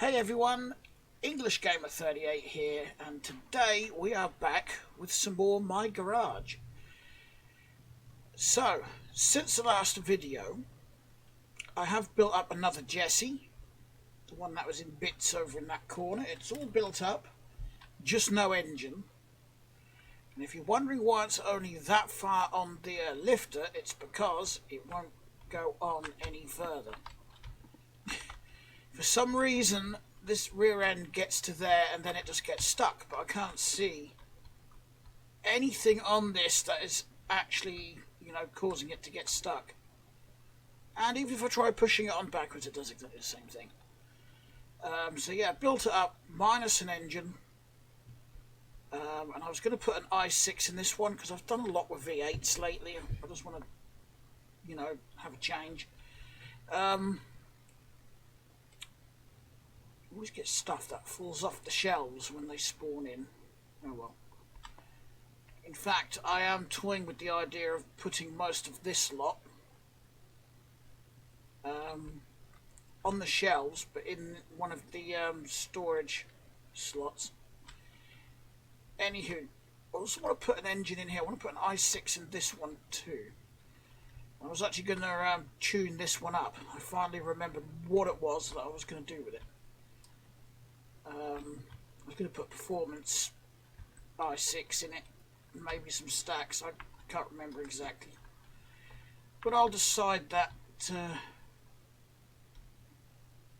Hey everyone, English Gamer 38 here, and today we are back with some more My Garage. So, since the last video, I have built up another Jessie, the one that was in bits over in that corner. It's all built up, just no engine. And if you're wondering why it's only that far on the lifter, it's because it won't go on any further. For some reason, this rear end gets to there and then it just gets stuck, but I can't see anything on this that is actually, causing it to get stuck. And even if I try pushing it on backwards, it does exactly the same thing. So yeah, built it up minus an engine. And I was going to put an i6 in this one because I've done a lot with V8s lately. I just want to, have a change. Always get stuff that falls off the shelves when they spawn in. Oh well. In fact, I am toying with the idea of putting most of this lot on the shelves, but in one of the storage slots. Anywho, I also want to put an engine in here. I want to put an i6 in this one too. I was actually going to tune this one up. I finally remembered what it was that I was going to do with it. I was going to put performance i6 in it, maybe some stacks. I can't remember exactly, but I'll decide that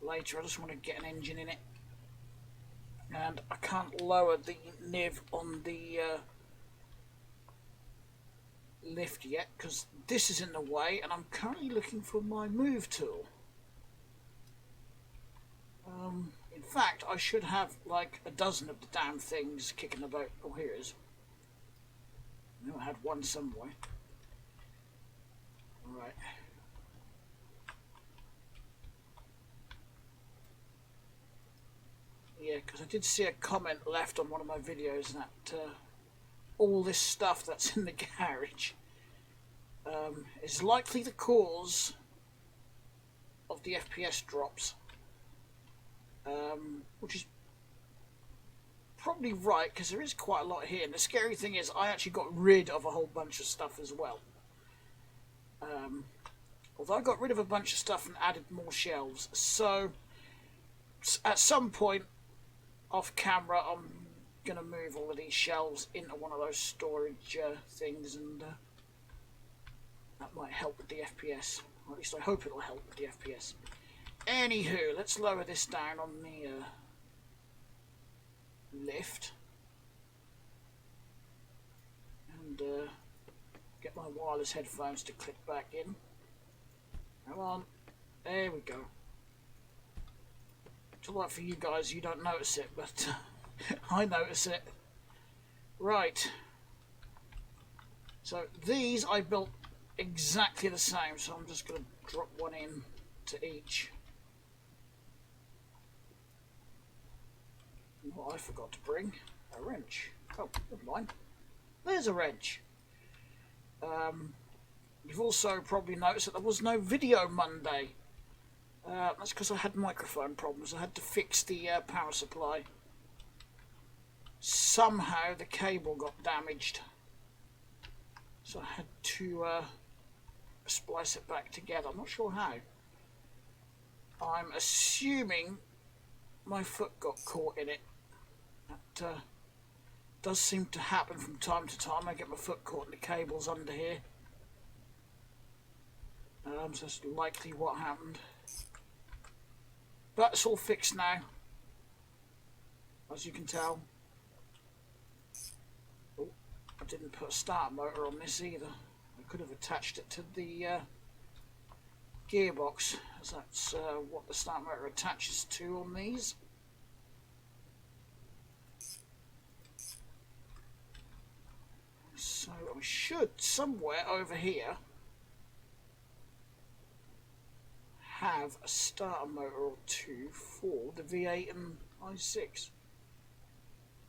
later. I just want to get an engine in it, and I can't lower the NIV on the lift yet because this is in the way, and I'm currently looking for my move tool. In fact, I should have like a dozen of the damn things kicking about. Oh, here it is. I knew I had one somewhere. Alright. Yeah, because I did see a comment left on one of my videos that all this stuff that's in the garage is likely the cause of the FPS drops. Which is probably right, because there is quite a lot here, and the scary thing is I actually got rid of a whole bunch of stuff as well. Although I got rid of a bunch of stuff and added more shelves, so at some point off camera I'm going to move all of these shelves into one of those storage things, and that might help with the FPS, or at least I hope it'll help with the FPS. Anywho, let's lower this down on the lift and get my wireless headphones to click back in. Come on, there we go. It's alright for you guys, you don't notice it, but I notice it. Right, so these I built exactly the same, so I'm just going to drop one in to each. What I forgot to bring, a wrench. Oh, never mind. There's a wrench. You've also probably noticed that there was no video Monday. That's because I had microphone problems. I had to fix the power supply. Somehow the cable got damaged, so I had to splice it back together. I'm not sure how. I'm assuming my foot got caught in it. That does seem to happen from time to time. I get my foot caught in the cables under here. So that's likely what happened. But it's all fixed now, as you can tell. Oh, I didn't put a starter motor on this either. I could have attached it to the gearbox, as that's what the starter motor attaches to on these. So I should, somewhere over here, have a starter motor or two for the V8 and i6.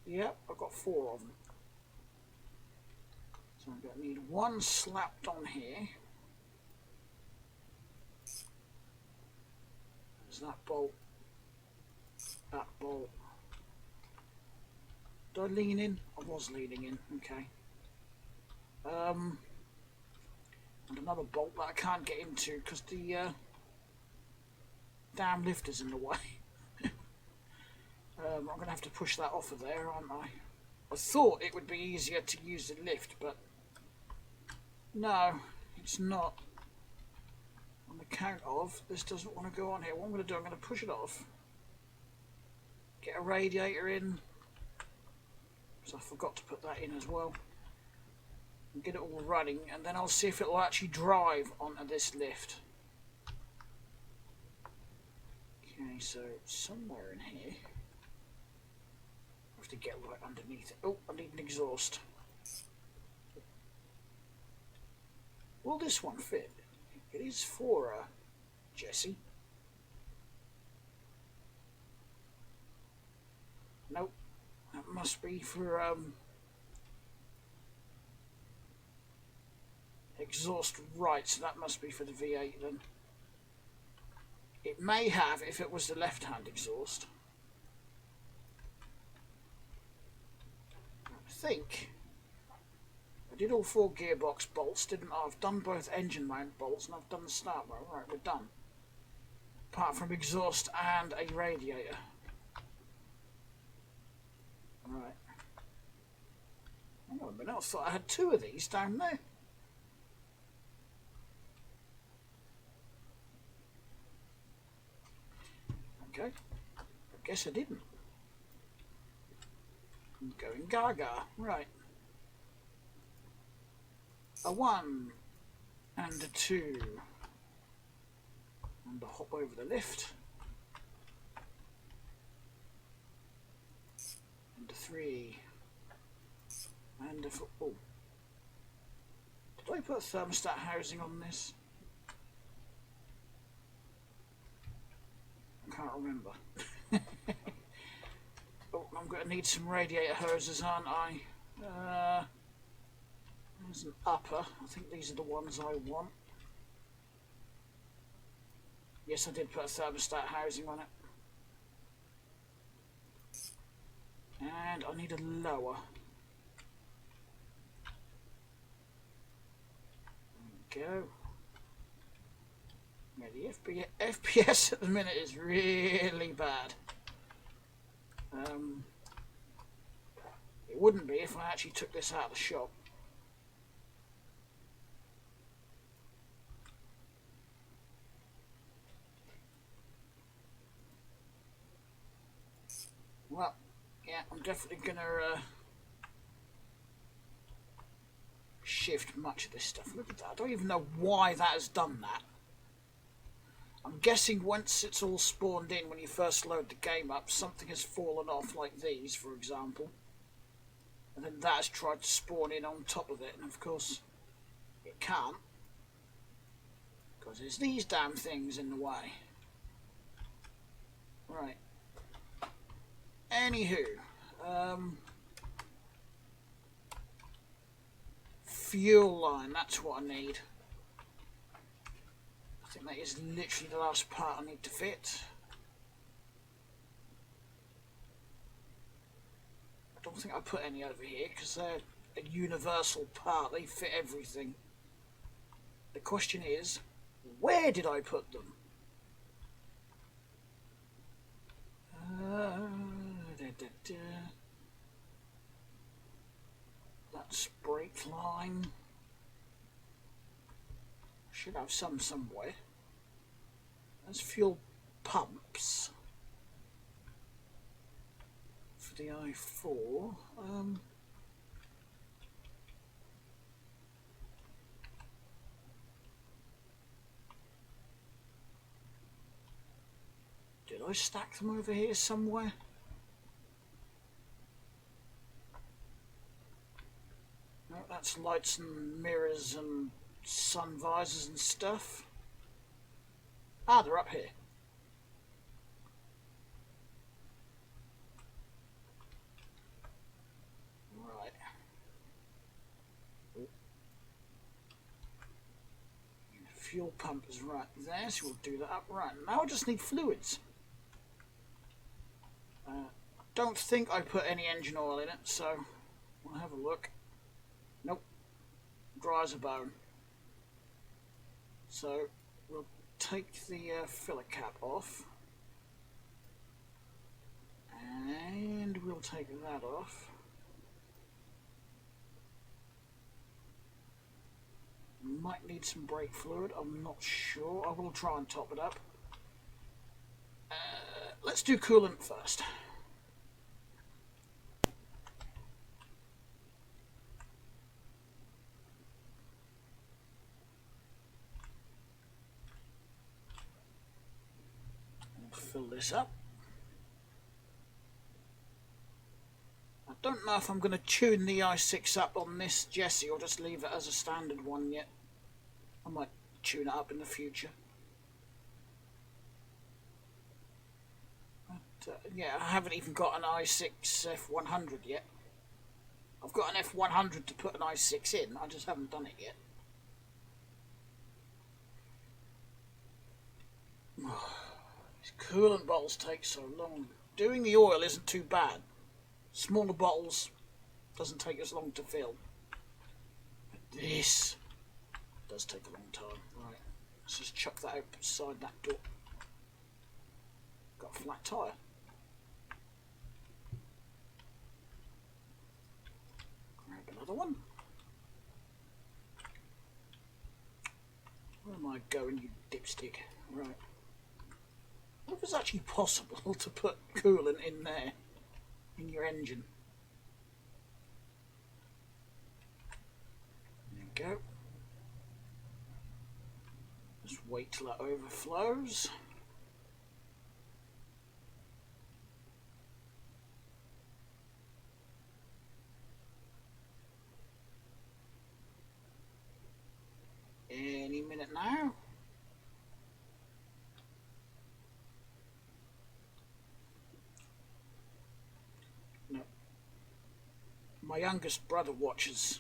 Yep, I've got 4 of them. So I'm going to need one slapped on here. There's that bolt. that bolt. Did I lean in? I was leaning in, okay. And another bolt that I can't get into because the damn lift is in the way. I'm going to have to push that off of there, aren't I? I thought it would be easier to use the lift, but no, it's not. On account of this doesn't want to go on here. What I'm going to do, I'm going to push it off, get a radiator in, so I forgot to put that in as well, and get it all running, and then I'll see if it will actually drive onto this lift. Okay, so somewhere in here, I have to get right underneath it. Oh, I need an exhaust. Will this one fit? It is for Jessie. Nope, that must be for exhaust right, so that must be for the V8 then. It may have if it was the left-hand exhaust. I think I did all 4 gearbox bolts, didn't I? I've done both engine mount bolts and I've done the start mount. Right, we're done. Apart from exhaust and a radiator. Right. Hang on a minute, I thought I had 2 of these down there. Okay. I guess I didn't. I'm going gaga. Right. A 1 and a 2. And a hop over the lift. And a 3. And a 4. Oh. Did I put a thermostat housing on this? I can't remember. Oh, I'm going to need some radiator hoses, aren't I? There's an upper. I think these are the ones I want. Yes, I did put a thermostat housing on it. And I need a lower. There we go. Yeah, the FPS at the minute is really bad. It wouldn't be if I actually took this out of the shop. Well, yeah, I'm definitely going to shift much of this stuff. Look at that. I don't even know why that has done that. I'm guessing once it's all spawned in, when you first load the game up, something has fallen off, like these, for example. And then that has tried to spawn in on top of it, and of course, it can't. Because there's these damn things in the way. Right. Anywho, fuel line, that's what I need. I think that is literally the last part I need to fit. I don't think I put any over here because they're a universal part, they fit everything. The question is, where did I put them? That's brake line. Should have some somewhere. That's fuel pumps for the i4. Did I stack them over here somewhere? No, that's lights and mirrors and sun visors and stuff. Ah, they're up here. Right. Fuel pump is right there, so we'll do that up. Right, now I just need fluids. Don't think I put any engine oil in it, so we'll have a look. Nope, dry as a bone. So we'll take the filler cap off, and we'll take that off. Might need some brake fluid, I'm not sure. I will try and top it up. Let's do coolant first. We'll fill this up. I don't know if I'm going to tune the i6 up on this Jessie or just leave it as a standard one yet. I might tune it up in the future. But, yeah, I haven't even got an i6 F100 yet. I've got an F100 to put an i6 in, I just haven't done it yet. These coolant bottles take so long. Doing the oil isn't too bad. Smaller bottles doesn't take as long to fill. But this does take a long time. Right, let's just chuck that outside that door. Got a flat tyre. Grab another one. Where am I going, you dipstick? Right. What if it's actually possible to put coolant in there, in your engine? There we go. Just wait till that overflows. Any minute now. No. My youngest brother watches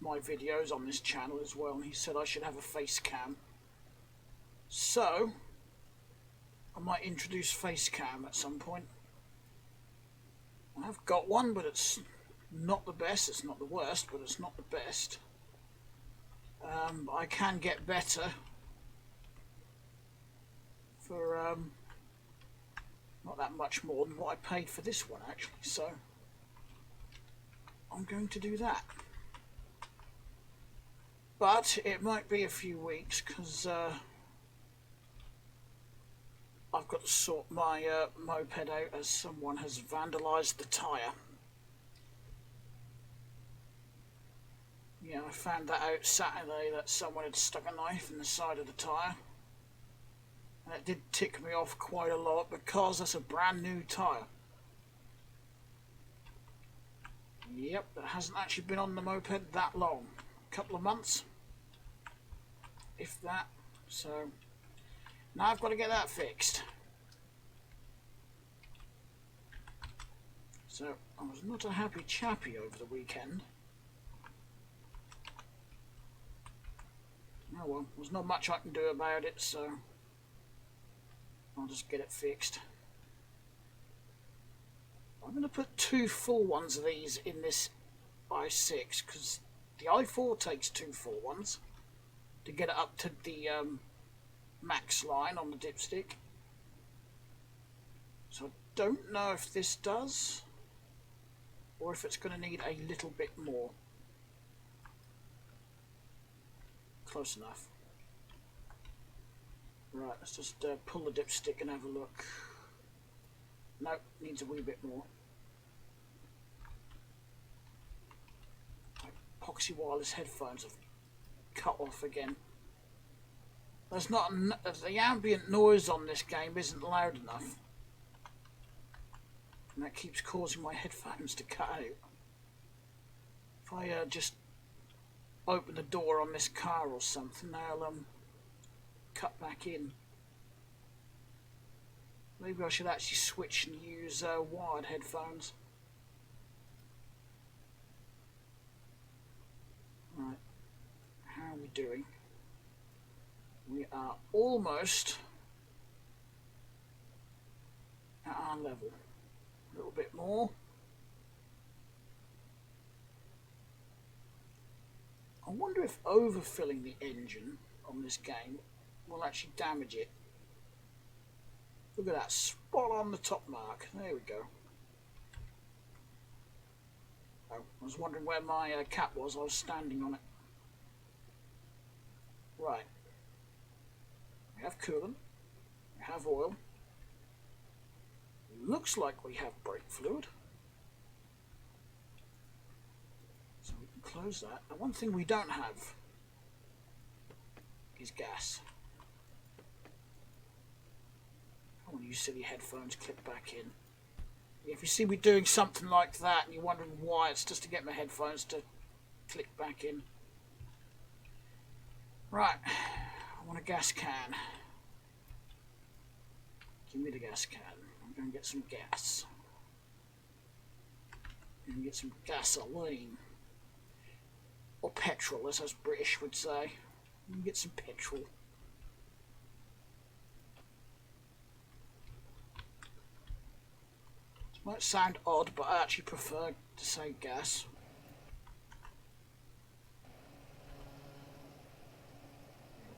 my videos on this channel as well, and he said I should have a face cam. So I might introduce face cam at some point. I've got one, but it's not the best. It's not the worst, but it's not the best. I can get better for not that much more than what I paid for this one, actually, so I'm going to do that. But it might be a few weeks, because I've got to sort my moped out, as someone has vandalised the tyre. Yeah, I found that out Saturday, that someone had stuck a knife in the side of the tyre. And it did tick me off quite a lot, because that's a brand new tyre. Yep, it hasn't actually been on the moped that long. A couple of months, if that. So now I've got to get that fixed. So I was not a happy chappy over the weekend. Oh well, there's not much I can do about it, so I'll just get it fixed. I'm going to put 2 full ones of these in this i6, because the i4 takes 2 full ones to get it up to the max line on the dipstick. So I don't know if this does, or if it's going to need a little bit more. Close enough. Right, let's just pull the dipstick and have a look. Nope, needs a wee bit more. My epoxy wireless headphones have cut off again. There's not the ambient noise on this game isn't loud enough, and that keeps causing my headphones to cut out. If I just open the door on this car or something, they'll cut back in. Maybe I should actually switch and use wired headphones. Right, how are we doing? We are almost at our level. bit more. I wonder if overfilling the engine on this game will actually damage it. Look at that, spot on the top mark. There we go. Oh, I was wondering where my cap was. I was standing on it. Right. We have coolant. We have oil. Looks like we have brake fluid. So we can close that. The one thing we don't have is gas. Come on, you silly headphones, click back in. If you see me doing something like that and you're wondering why, it's just to get my headphones to click back in. Right, I want a gas can. Give me the gas can. I'm going to get some gas. I'm going to get some gasoline. Or petrol, as us British would say. I'm going to get some petrol. This might sound odd, but I actually prefer to say gas.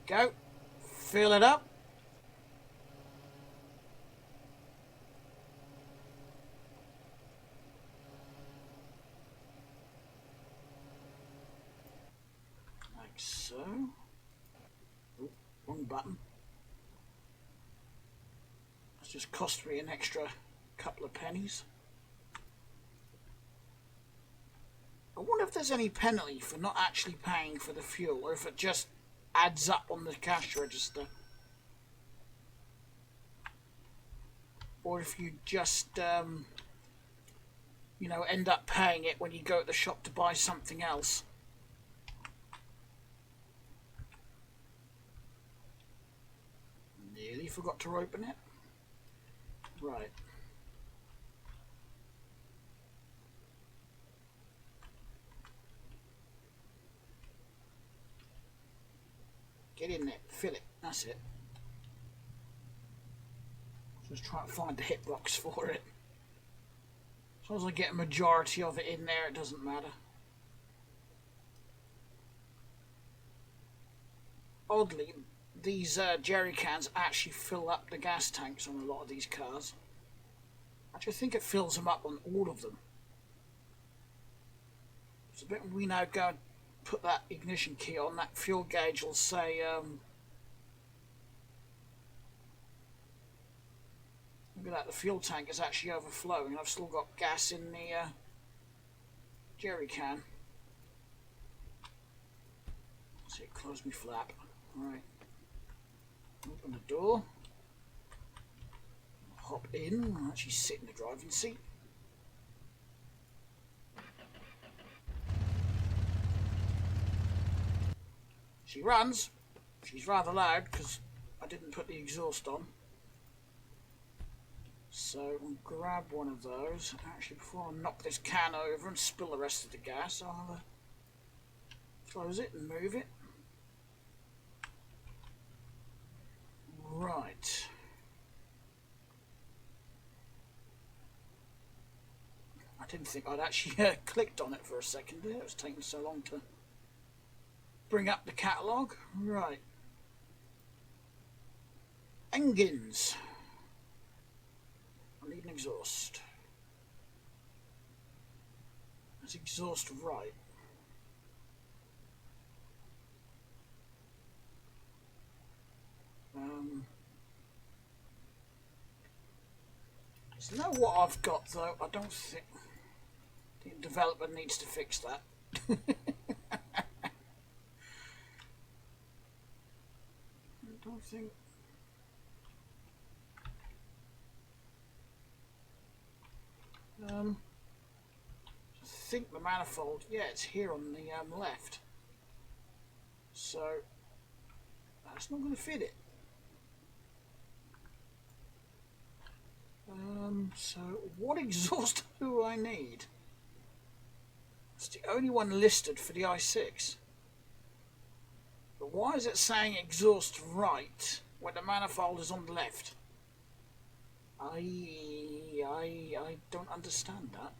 There we go. Fill it up. Like so. Oh, wrong button. That's just cost me an extra couple of pennies. I wonder if there's any penalty for not actually paying for the fuel, or if it just adds up on the cash register. Or if you just, you know, end up paying it when you go to the shop to buy something else. Nearly forgot to open it. Right. Get in there, fill it, that's it. Just try to find the hitbox for it. As long as I get a majority of it in there, it doesn't matter. Oddly, these jerry cans actually fill up the gas tanks on a lot of these cars. Actually, I think it fills them up on all of them. So when we now go and put that ignition key on, that fuel gauge will say look at that, the fuel tank is actually overflowing. I've still got gas in the jerry can. See, close me flap. Right. Open the door. Hop in. I'll actually sit in the driving seat. She runs. She's rather loud because I didn't put the exhaust on. So I'll grab one of those. Actually, before I knock this can over and spill the rest of the gas, I'll close it and move it. Right. I didn't think I'd actually clicked on it for a second there. It was taking so long to bring up the catalogue. Right. Engines. I need an exhaust. That's exhaust right. Is that what I've got though? I don't think the developer needs to fix that. I don't think. I think the manifold, yeah, it's here on the left. So that's not going to fit it. So what exhaust do I need? It's the only one listed for the i6. But why is it saying exhaust right when the manifold is on the left? I don't understand that.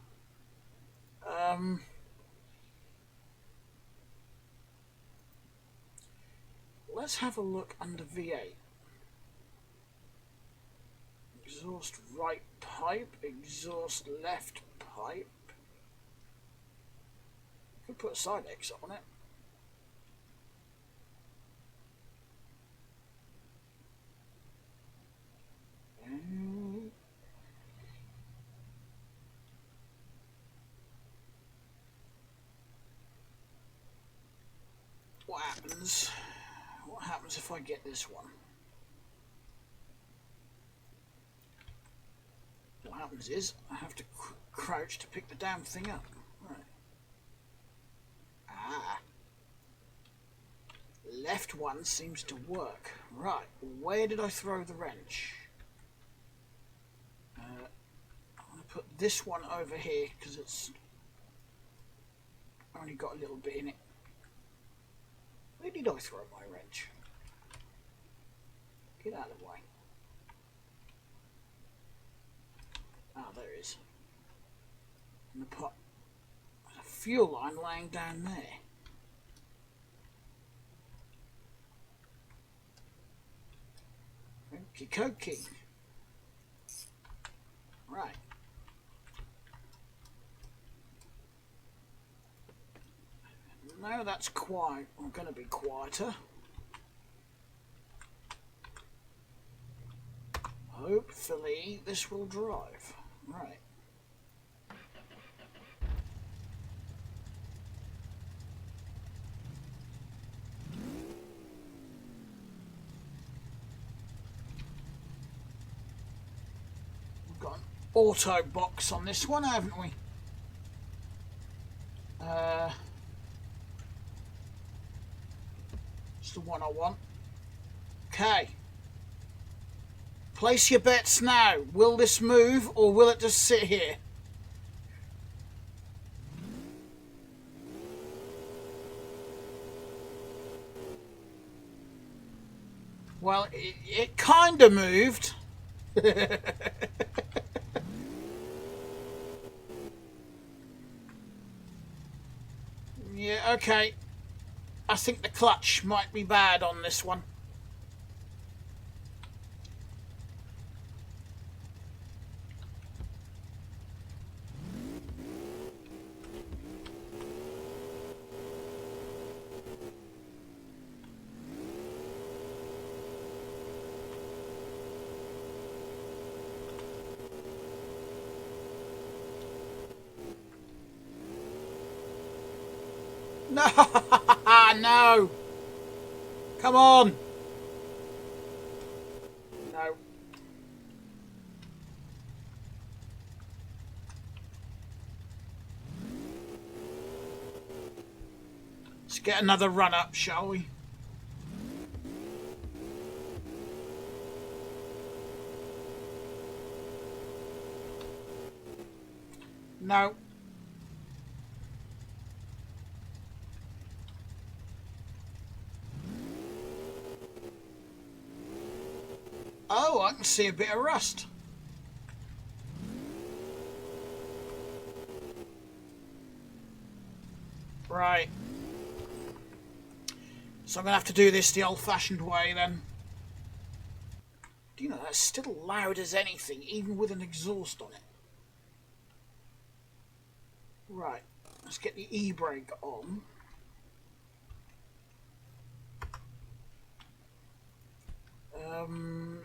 Let's have a look under V8. Exhaust right pipe, exhaust left pipe. Could put a side exit on it. What happens? What happens if I get this one? What happens is I have to crouch to pick the damn thing up. Right. Ah. Left one seems to work. Right. Where did I throw the wrench? I'm going to put this one over here because it's only got a little bit in it. Where did I throw my wrench? Get out of the way. Ah, there it is. In the pot. There's a fuel line laying down there. Okie dokie. Right. Now that's quiet. I'm going to be quieter. Hopefully this will drive. Right. We've got an auto box on this one, haven't we? It's the one I want. Okay. Place your bets now. Will this move or will it just sit here? Well, it kind of moved. Yeah, okay. I think the clutch might be bad on this one. No, no. Come on. No. Let's get another run up, shall we? No. Oh, I can see a bit of rust. Right. So I'm going to have to do this the old-fashioned way then. Do you know, that's still loud as anything, even with an exhaust on it. Right. Let's get the e-brake on.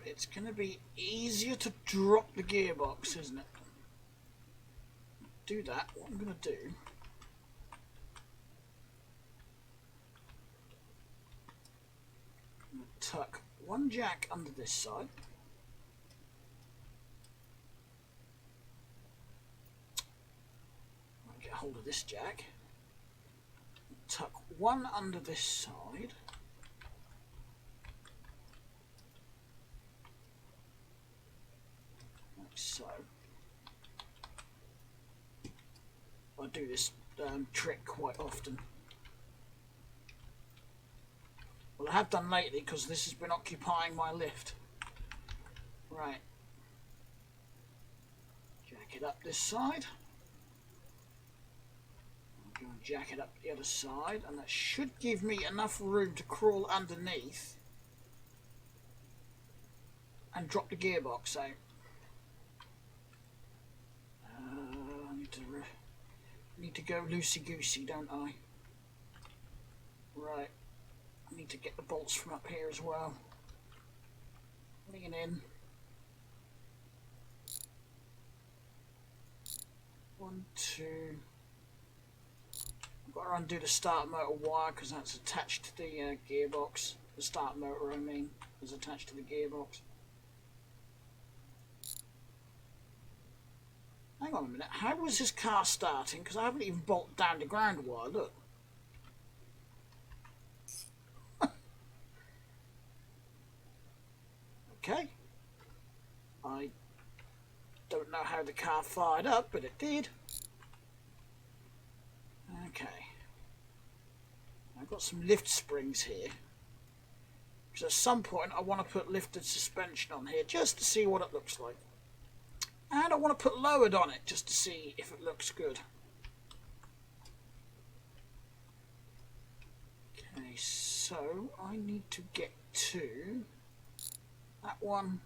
It's going to be easier to drop the gearbox, isn't it? Do that. What I'm going to do... I'm going to tuck one jack under this side. I'll get hold of this jack. Tuck one under this side. So, I do this trick quite often. Well, I have done lately because this has been occupying my lift. Right. jack it up this side. I'm going to jack it up the other side, and that should give me enough room to crawl underneath and drop the gearbox out. I need to go loosey-goosey, don't I? Right. I need to get the bolts from up here as well. Lean in. 1, 2. I've got to undo the start motor wire because that's attached to the gearbox. The start motor, I mean, is attached to the gearbox. Hang on a minute. How was this car starting? Because I haven't even bolted down the ground wire. Look. Okay. I don't know how the car fired up, but it did. Okay. I've got some lift springs here. Because at some point I want to put lifted suspension on here just to see what it looks like. And I want to put lowered on it just to see if it looks good. Okay, so I need to get to that one,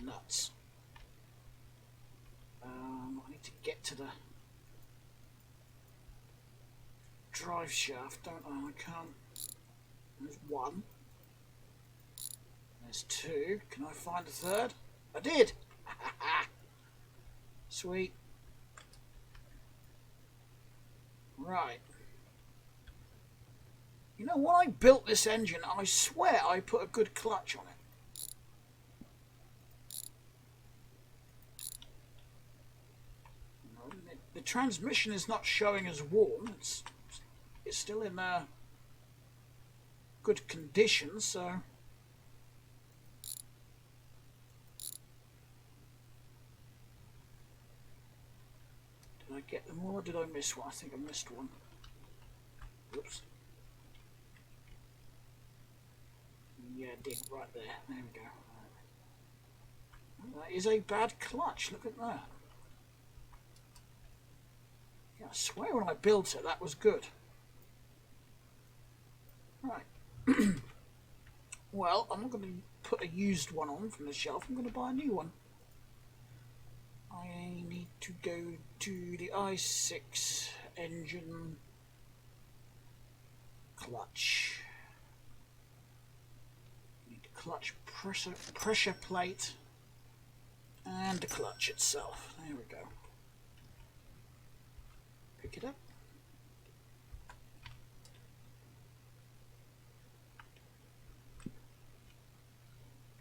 nuts. I need to get to the drive shaft, don't I? I can't. There's one. There's two. Can I find a third? I did! Sweet. Right. You know, when I built this engine, I swear I put a good clutch on it. The transmission is not showing as warm. It's still in good condition, so... Did I get them all or did I miss one? I think I missed one. Oops. Yeah, I did, right there. There we go. That is a bad clutch, look at that. Yeah, I swear when I built it, that was good. Right. Well, I'm not going to put a used one on from the shelf. I'm going to buy a new one. I need to go to the i6 engine clutch. Need the clutch pressure plate and the clutch itself. There we go. Pick it up.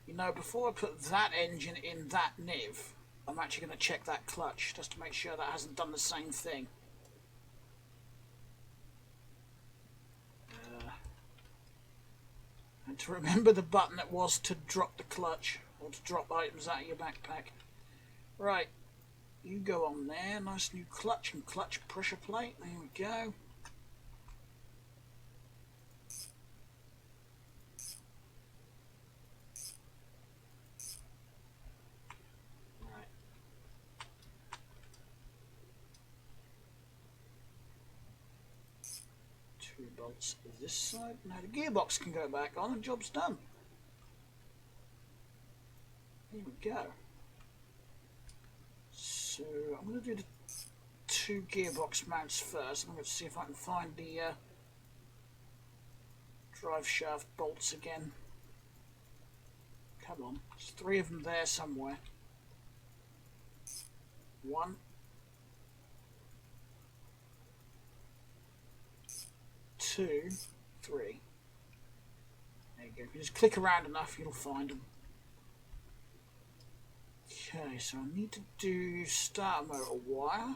You know, before I put that engine in that NIV, I'm actually going to check that clutch just to make sure that hasn't done the same thing. And to remember the button it was to drop the clutch or to drop items out of your backpack. Right, you go on there. Nice new clutch and clutch pressure plate. There we go. Bolts this side. Now the gearbox can go back on and job's done. Here we go. So I'm going to do the two gearbox mounts first. I'm going to see if I can find the drive shaft bolts again. Come on, there's three of them there somewhere. 1, 2, 3. There you go. If you just click around enough, you'll find them. Okay, so I need to do start motor wire.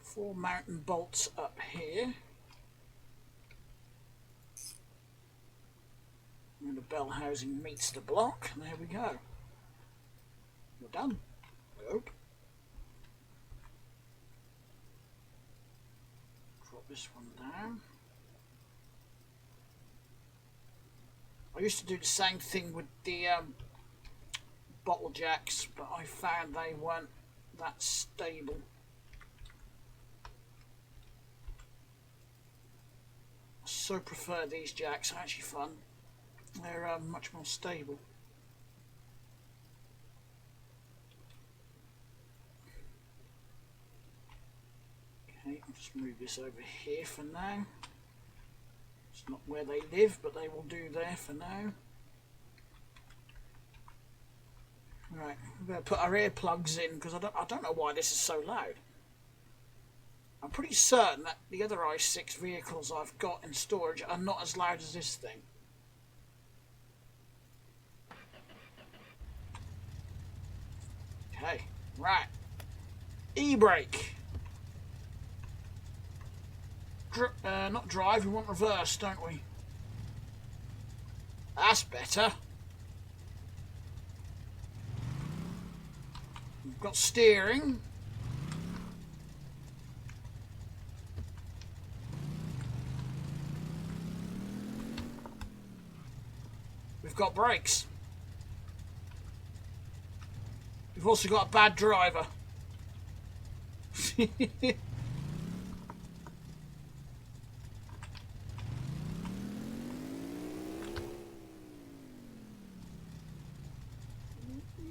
4 mounting bolts up here. And the bell housing meets the block. And there we go. We're done. I hope. Drop this one down. I used to do the same thing with the bottle jacks, but I found they weren't that stable. I so prefer these jacks, they're actually fun. They're much more stable. Okay, I'll just move this over here for now. It's not where they live, but they will do there for now. Right, we better put our earplugs in because I don't know why this is so loud. I'm pretty certain that the other i6 vehicles I've got in storage are not as loud as this thing. Okay, right. E-brake. Not drive, we want reverse, don't we? That's better. We've got steering. We've got brakes. We've also got a bad driver.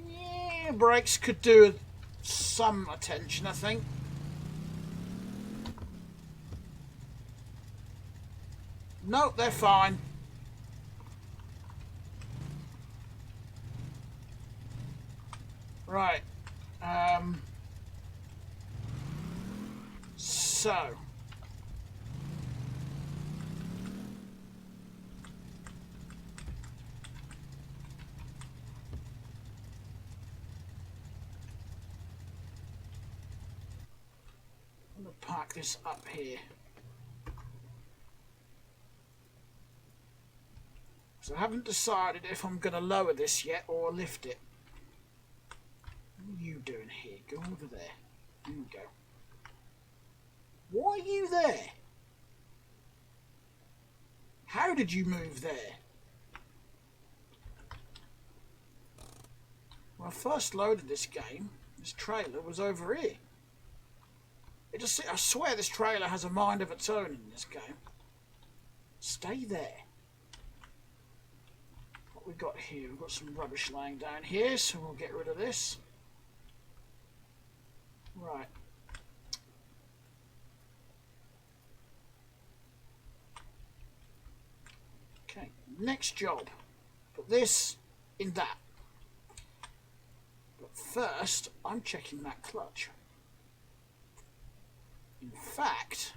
Yeah, brakes could do with some attention, I think. Nope, they're fine. Right. So. I'm going to park this up here. So I haven't decided if I'm going to lower this yet or lift it. What are you doing here? Go over there. There we go. Why are you there? How did you move there? When I first loaded this game, this trailer was over here. I swear this trailer has a mind of its own in this game. Stay there. What we've got here, we've got some rubbish laying down here, so we'll get rid of this. Right. Okay, next job. Put this in that. But first, I'm checking that clutch. In fact,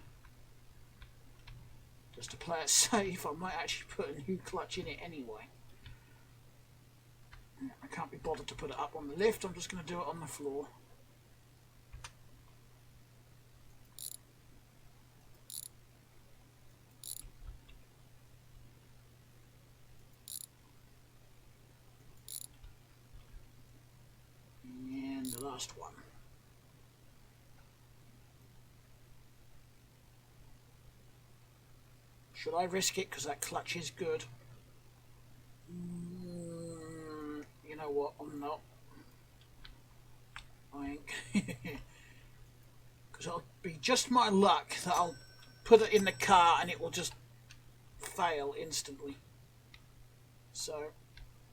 just to play it safe, I might actually put a new clutch in it anyway. I can't be bothered to put it up on the lift, I'm just going to do it on the floor. And the last one. Should I risk it because that clutch is good? You know what, I'm not. I ain't. Because it'll be just my luck that I'll put it in the car and it will just fail instantly. So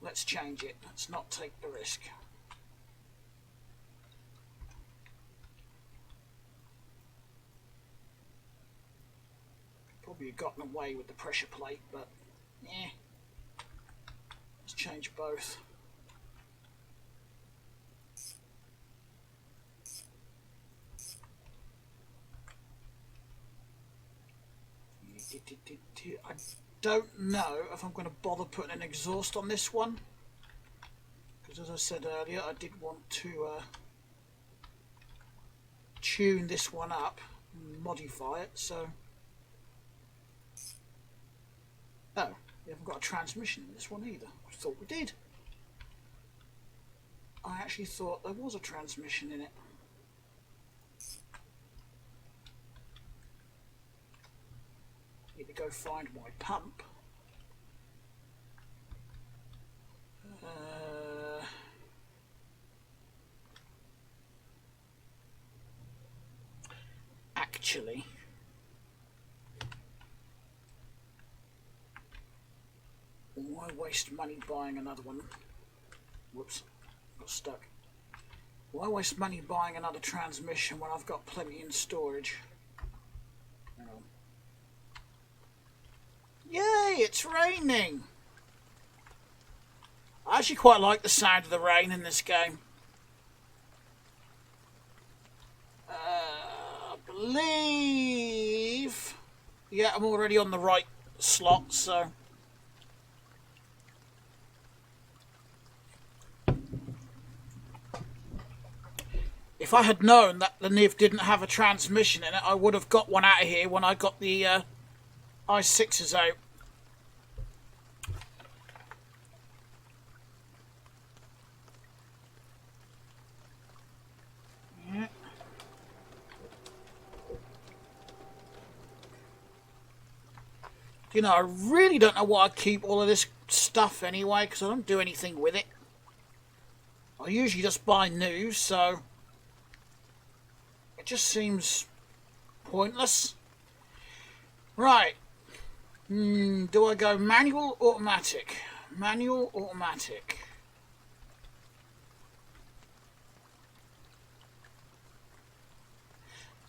let's change it. Let's not take the risk. Probably have gotten away with the pressure plate, but yeah. Let's change both. I don't know if I'm going to bother putting an exhaust on this one, because as I said earlier, I did want to tune this one up and modify it. So oh, we haven't got a transmission in this one either. I thought we did. I actually thought there was a transmission in it. Need to go find my pump. actually, why waste money buying another one? Whoops, got stuck. Why waste money buying another transmission when I've got plenty in storage? Hang on. Yay, it's raining! I actually quite like the sound of the rain in this game. I believe... Yeah, I'm already on the right slot, so... If I had known that the Niv didn't have a transmission in it, I would have got one out of here when I got the i6s out. Yeah. You know, I really don't know why I keep all of this stuff anyway, because I don't do anything with it. I usually just buy new, so... It just seems pointless. Right. Do I go manual, automatic? Manual, automatic.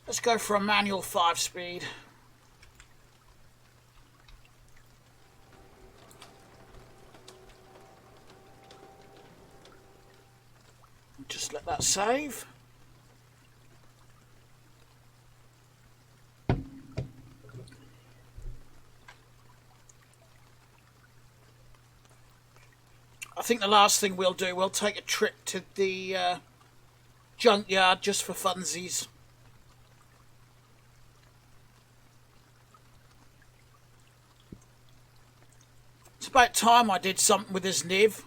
Let's go for a manual 5-speed. Just let that save. I think the last thing we'll do, we'll take a trip to the junkyard just for funsies. It's about time I did something with this Niv.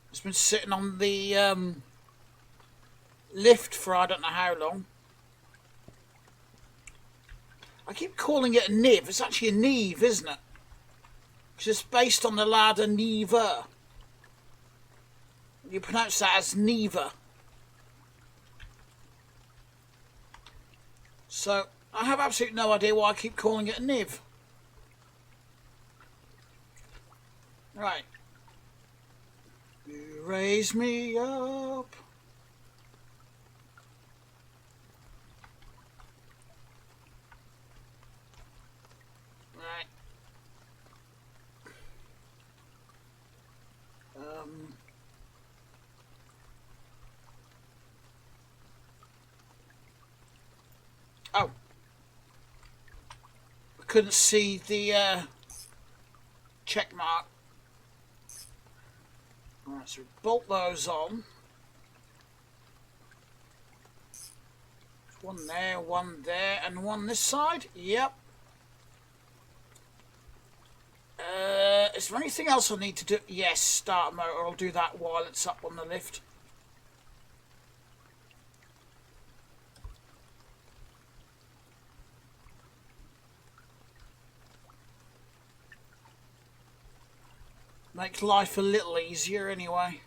It's been sitting on the lift for I don't know how long. I keep calling it a Niv. It's actually a Neve, isn't it? Because it's based on the Lada Niva. You pronounce that as Niva. So, I have absolutely no idea why I keep calling it a Niv. Right. You raise me up. Right. Oh. I couldn't see the check mark. Right, so bolt those on. One there, and one this side. Yep. Is there anything else I need to do? Yes, start a motor. I'll do that while it's up on the lift. Makes life a little easier anyway.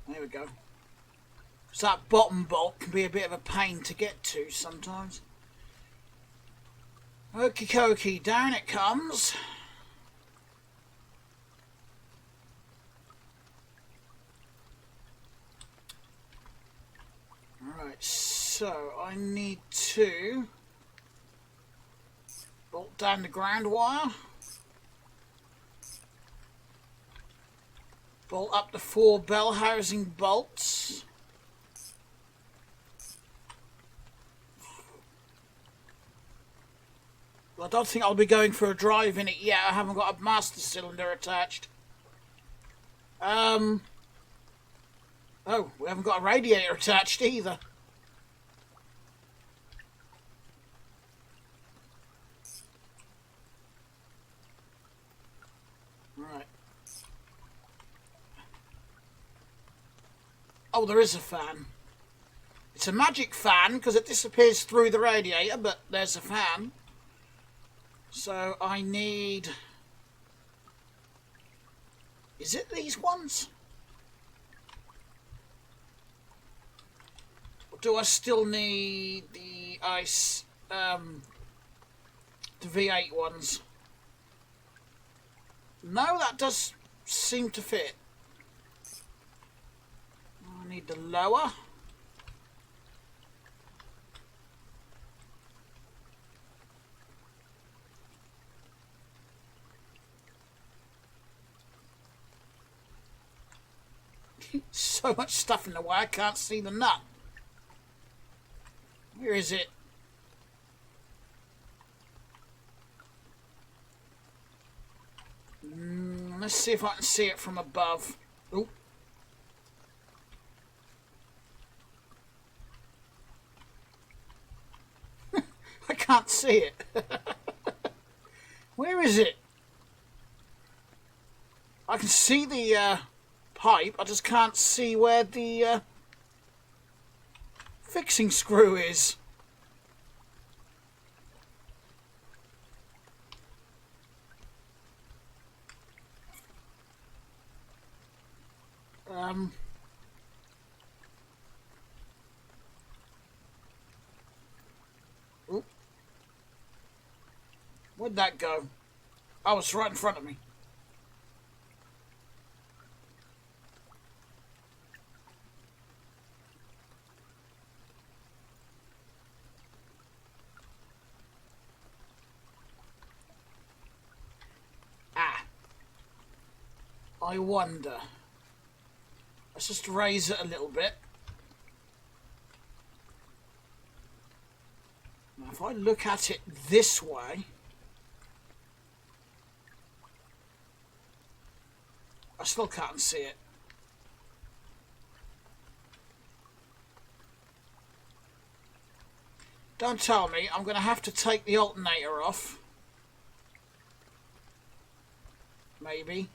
There we go. So that bottom bolt can be a bit of a pain to get to sometimes. Okie dokie, down it comes. Alright, so I need to bolt down the ground wire. Bolt up the 4 bell housing bolts. Well, I don't think I'll be going for a drive in it yet. I haven't got a master cylinder attached. Oh, we haven't got a radiator attached either. Right. Oh, there is a fan. It's a magic fan because it disappears through the radiator, but there's a fan. So I need... Is it these ones? do I still need the ice, the V8 ones? No, that does seem to fit. I need the lower. So much stuff in the way I can't see the nut. Where is it? Let's see if I can see it from above. Ooh. I can't see it. Where is it? I can see the pipe, I just can't see where the fixing screw is. Ooh. Where'd that go? Oh, it's right in front of me. I wonder. Let's just raise it a little bit. Now, if I look at it this way, I still can't see it. Don't tell me I'm going to have to take the alternator off. Maybe.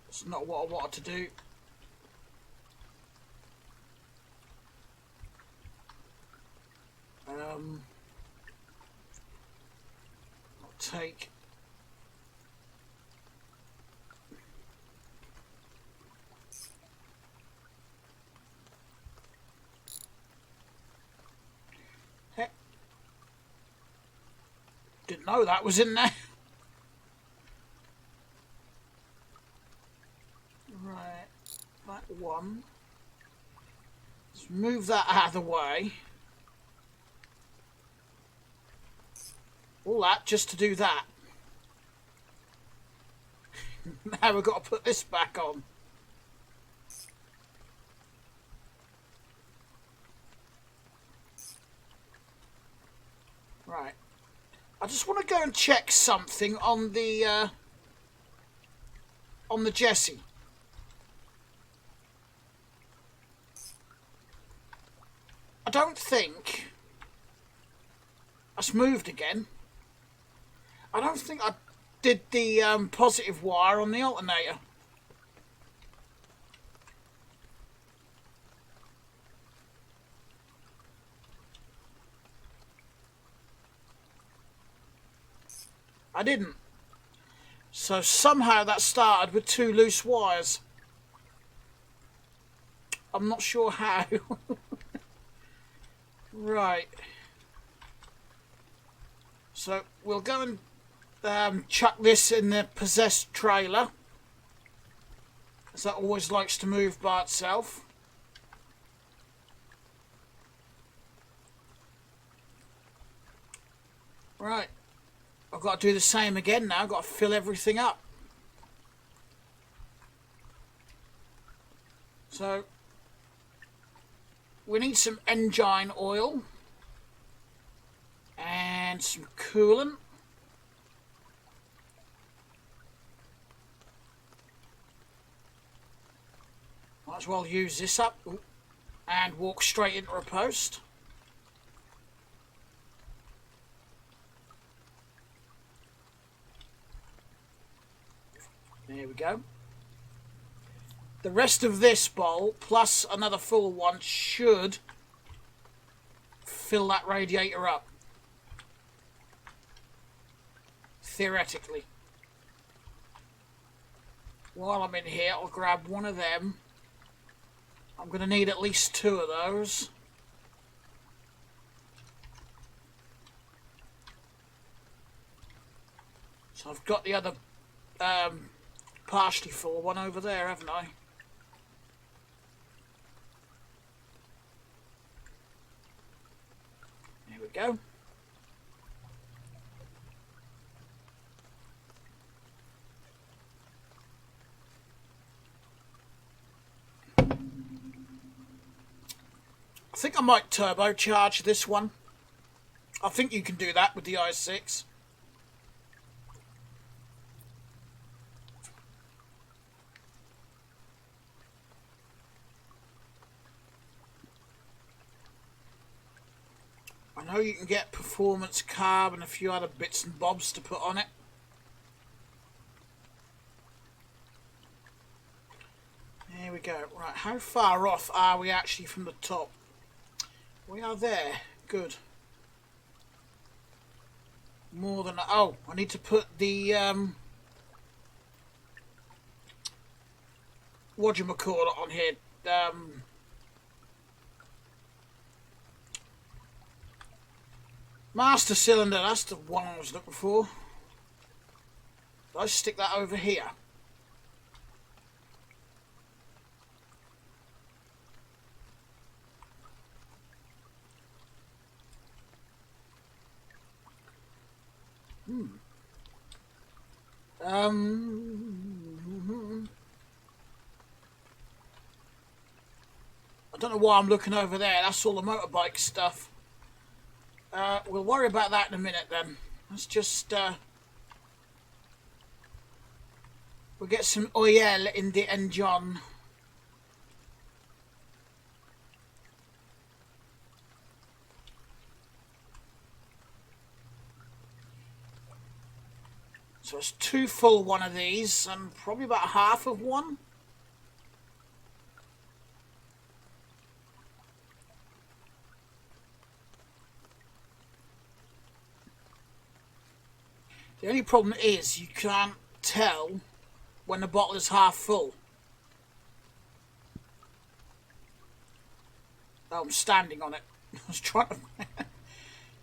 It's not what I wanted to do. I'll take... Heck. Didn't know that was in there. Right, that one. Let's move that out of the way. All that just to do that. Now we've got to put this back on. Right. I just want to go and check something on the Jessie. I don't think that's moved again. I don't think I did the positive wire on the alternator. I didn't. So somehow that started with 2 loose wires. I'm not sure how. Right. So we'll go and chuck this in the possessed trailer, as that always likes to move by itself. Right. I've got to do the same again now. I've got to fill everything up. So we need some engine oil and some coolant. Might as well use this up and walk straight into a post. There we go. The rest of this bowl, plus another full one, should fill that radiator up. Theoretically. While I'm in here, I'll grab one of them. I'm going to need at least 2 of those. So I've got the other partially full one over there, haven't I? There we go. I think I might turbocharge this one. I think you can do that with the i6. I know you can get performance carb and a few other bits and bobs to put on it. There we go. Right, how far off are we actually from the top? We are there. Good. More than... Oh, I need to put the... whatchamacallit on here. Master cylinder, that's the one I was looking for. I'll stick that over here. I don't know why I'm looking over there. That's all the motorbike stuff. We'll worry about that in a minute then. Let's just... we'll get some oil in the engine. So it's 2 full one of these and probably about half of one. The only problem is you can't tell when the bottle is half full. Oh, I'm standing on it. I was trying to...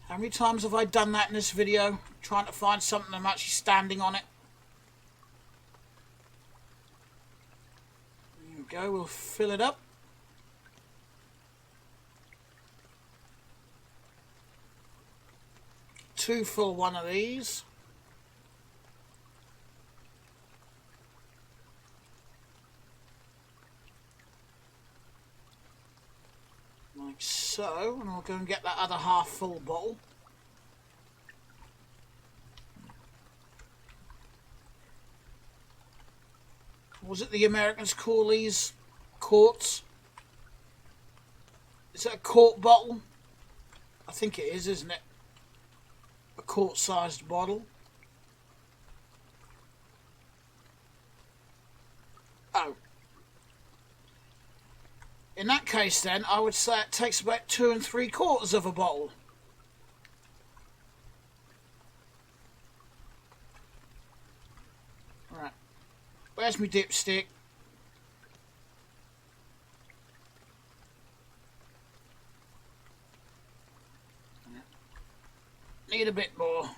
How many times have I done that in this video? Trying to find something, I'm actually standing on it. There we go, we'll fill it up. Two full one of these. Like so, and I'll go and get that other half full bottle. Was it the Americans call these quarts? Is that a quart bottle? I think it is, isn't it? A quart-sized bottle. Oh. In that case then, I would say it takes about 2 3/4 of a bottle. Right. Where's my dipstick? Need a bit more.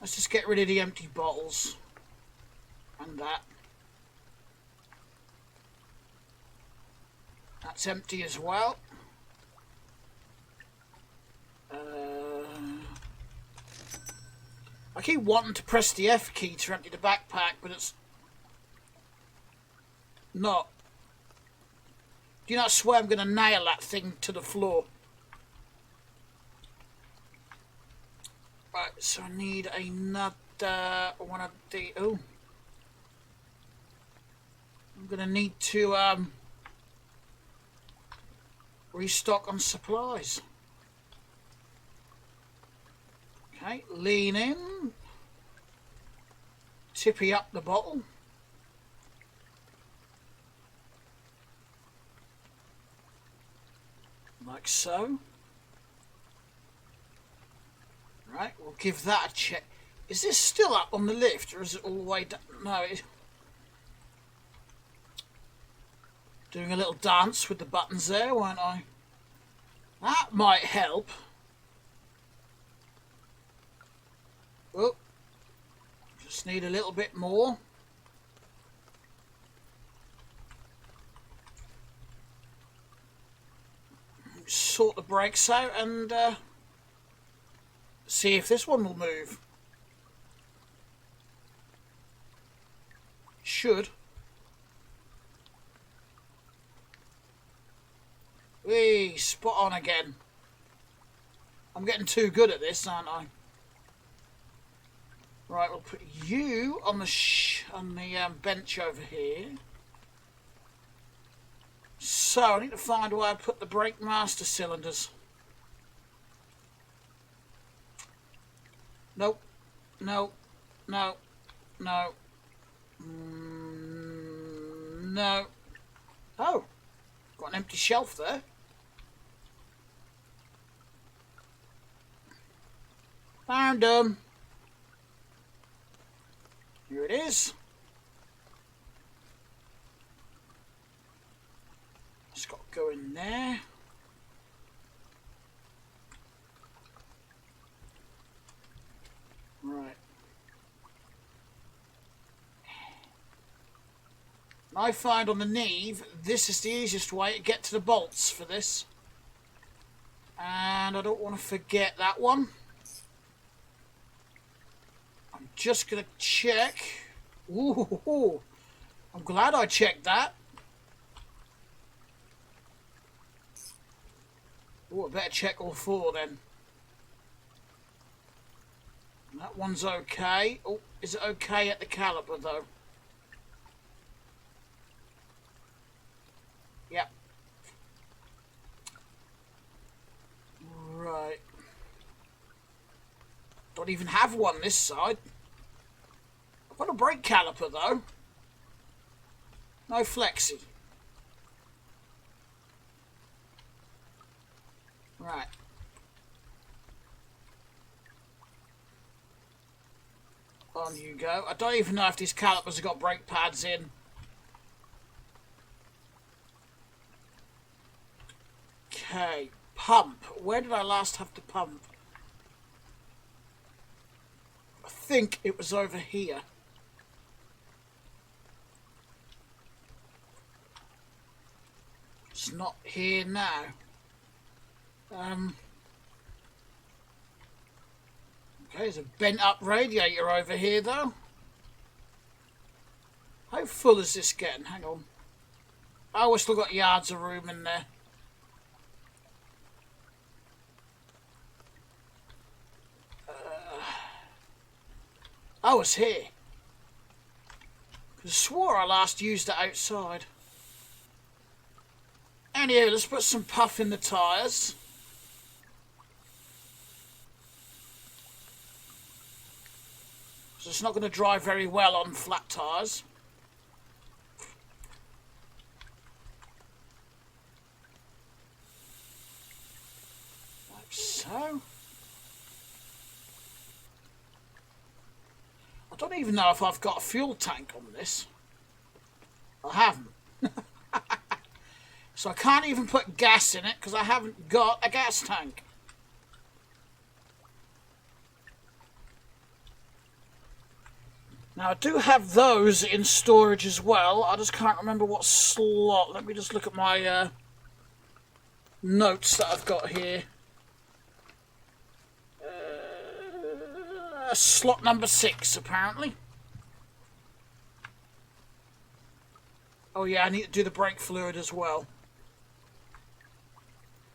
Let's just get rid of the empty bottles. And that. That's empty as well. I keep wanting to press the F key to empty the backpack, but it's not. Do you not swear I'm going to nail that thing to the floor? Right, so I need another one of the... Oh. I'm going to need to restock on supplies. Okay, lean in. Tippy up the bottle. Like so. Right, we'll give that a check. Is this still up on the lift, or is it all the way down? No, Doing a little dance with the buttons there, won't I? That might help. Oh, just need a little bit more. Sort the brakes out and see if this one will move. Should. Whee, spot on again. I'm getting too good at this, aren't I? Right, we'll put you on the bench over here. So I need to find where I put the brake master cylinders. Nope. No. No. No. No. Oh, got an empty shelf there. Found them. Here it is. It's got to go in there. Right. I find on the Neve, this is the easiest way to get to the bolts for this. And I don't want to forget that one. I'm just going to check. Ooh, I'm glad I checked that. Ooh, I better check all four then. That one's okay. Oh, is it okay at the caliper though? Yep. Right. Don't even have one this side. I've got a brake caliper though. No flexi. Right. On you go. I don't even know if these calipers have got brake pads in. Okay. Pump. Where did I last have to pump? I think it was over here. It's not here now. Okay, there's a bent up radiator over here though. How full is this getting? Hang on. Oh, we've still got yards of room in there. Oh, it's here. I swore I last used it outside. Anyway, let's put some puff in the tyres. So it's not going to drive very well on flat tyres. Like so. I don't even know if I've got a fuel tank on this. I haven't. So I can't even put gas in it because I haven't got a gas tank. Now I do have those in storage as well. I just can't remember what slot. Let me just look at my notes that I've got here. Slot number 6 apparently. Oh yeah, I need to do the brake fluid as well.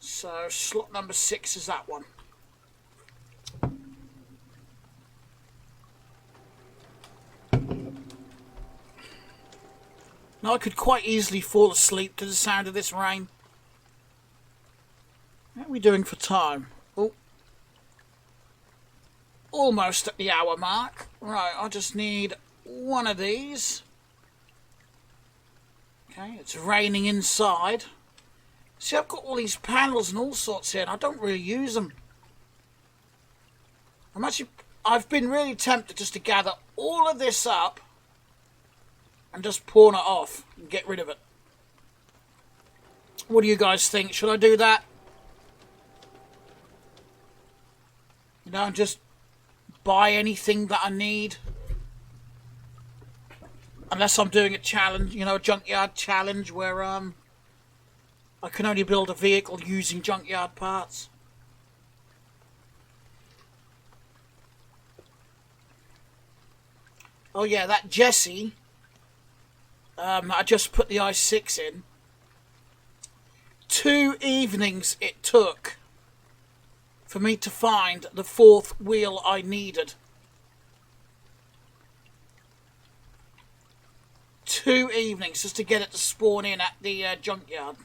So slot number 6 is that one. Now I could quite easily fall asleep to the sound of this rain. How are we doing for time? Oh. Almost at the hour mark. Right, I just need one of these. Okay, it's raining inside. See, I've got all these panels and all sorts here, and I don't really use them. I've been really tempted just to gather all of this up and just pawn it off and get rid of it. What do you guys think? Should I do that? You know, just buy anything that I need. Unless I'm doing a challenge, you know, a junkyard challenge where I can only build a vehicle using junkyard parts. Oh yeah, that Jesse. I just put the i6 in. 2 evenings it took for me to find the 4th wheel I needed. 2 evenings just to get it to spawn in at the junkyard.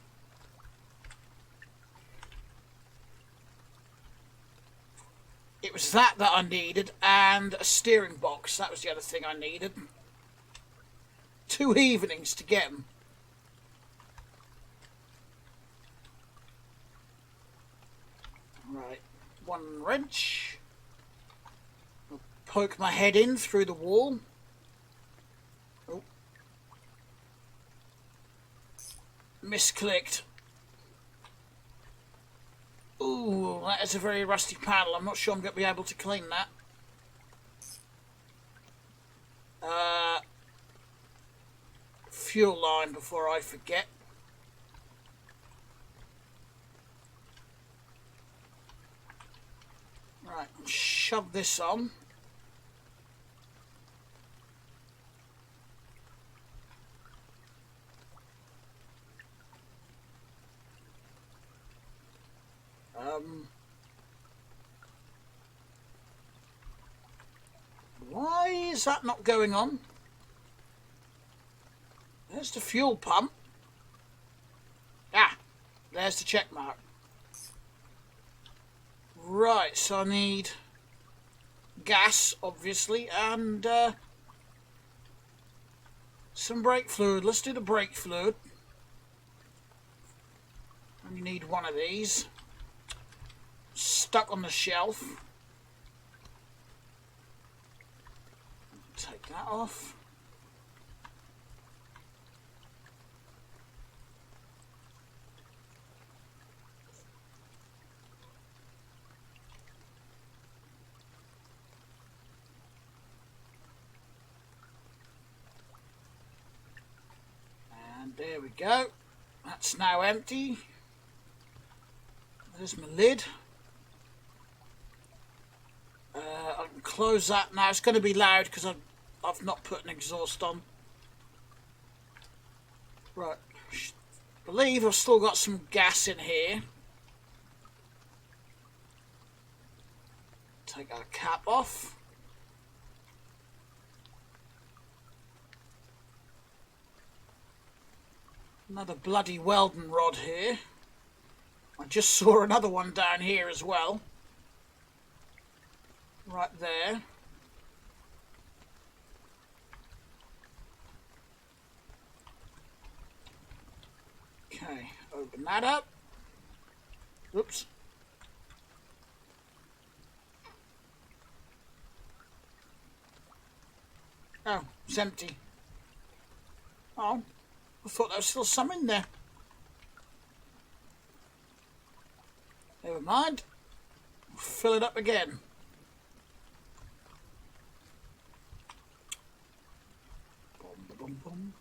It was that I needed, and a steering box. That was the other thing I needed. 2 evenings to get them. Right, 1 wrench. I'll poke my head in through the wall. Oh. Misclicked. Ooh, that is a very rusty panel. I'm not sure I'm going to be able to clean that. Fuel line before I forget. Right, shove this on. Why is that not going on? There's the fuel pump. Ah, there's the check mark. Right, so I need gas, obviously, and some brake fluid. Let's do the brake fluid. And you need 1 of these. Stuck on the shelf. Take that off. And there we go. That's now empty. There's my lid. I can close that now. It's going to be loud because I've not put an exhaust on. Right. I believe I've still got some gas in here. Take our cap off. Another bloody welding rod here. I just saw another one down here as well. Right there. Okay, open that up. Oops. Oh, it's empty. Oh, I thought there was still some in there. Never mind. Fill it up again. Boom, boom, boom.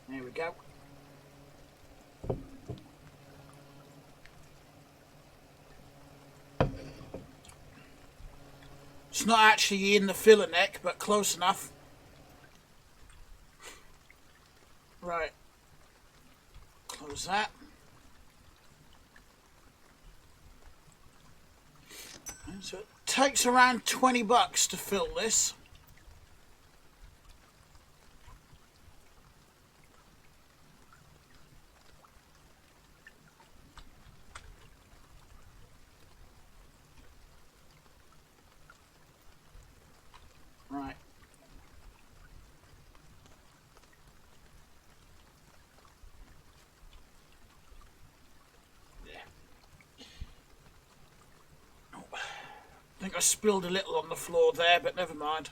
There we go. It's not actually in the filler neck, but close enough. Right. Close that. And so it takes around $20 to fill this. Right. I think I spilled a little on the floor there, but never mind.